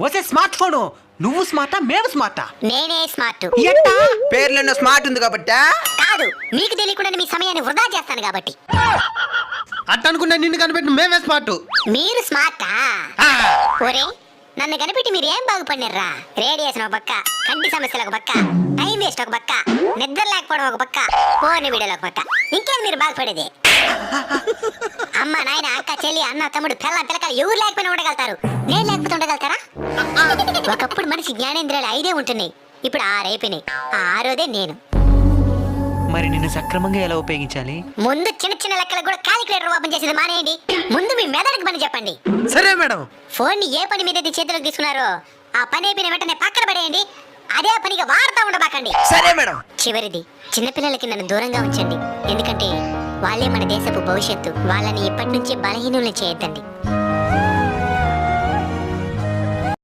వసే smart phone నువ్వు స్మార్టా మేము స్మార్టా? నేనే స్మార్ట్. ఎట్టా? పేర్లో స్మార్ట్ ఉంది కాబట్టి. కాదు, మీకు తెలియకుండా మీ సమయాన్ని వృధా చేస్తాను కాబట్టి. అట్ట అనుకున్నా నిన్ను కనిపెట్టిన మేమే స్మార్ట్. మీరు స్మార్టా? ఒరే, నన్ను కనిపెట్టి మీరు ఏం బాగుపడినారా? రేడియేషన్ ఒక పక్క, కంటి సమస్యలు ఒక పక్క, టైం వేస్ట్ ఒక పక్క, నిద్ర లేకపోవడం ఒక పక్క, ఫోన్ వీడియోలు ఒక పక్క. ఇంకేం మీరు బాగుపడేది? అమ్మ నాయన అక్క చెల్లి అన్న తమ్ముడు పిల్ల పిల్లకాయలు ఎవరు లేకపోయినా ఉండగలుగుతారు, నేను లేకపోతే ఉండగలుగుతారా? ఒకప్పుడు మనిషి జ్ఞానేంద్రియాలు 5 ఉంటున్నాయి, ఇప్పుడు 6 అయిపోయినాయి. ఆ 6దే నేను. మరి నిన్ను సక్రమంగా ఎలా ఉపయోగించాలి? ముందు చిన్న చిన్న లెక్కలకు కూడా క్యాలిక్యులేటర్ ఓపెన్ చేసేది మానేయండి. ముందు మీ మెదడుకి పని చెప్పండి. సరే మేడం. ఫోన్ ని ఏ పని మీద చేతిలోకి తీసుకున్నారో ఆ పని అయిపోయిన వెంటనే పక్కన పడేయండి. అదే పనిగా వాడుతూ ఉండబాకండి. సరే మేడం. చివరిది, చిన్నపిల్లలకి నన్ను దూరంగా ఉంచండి. ఎందుకంటే వాళ్ళే మన దేశపు భవిష్యత్తు. వాళ్ళని ఇప్పటి నుంచే బలహీనులను చేయొద్దండి.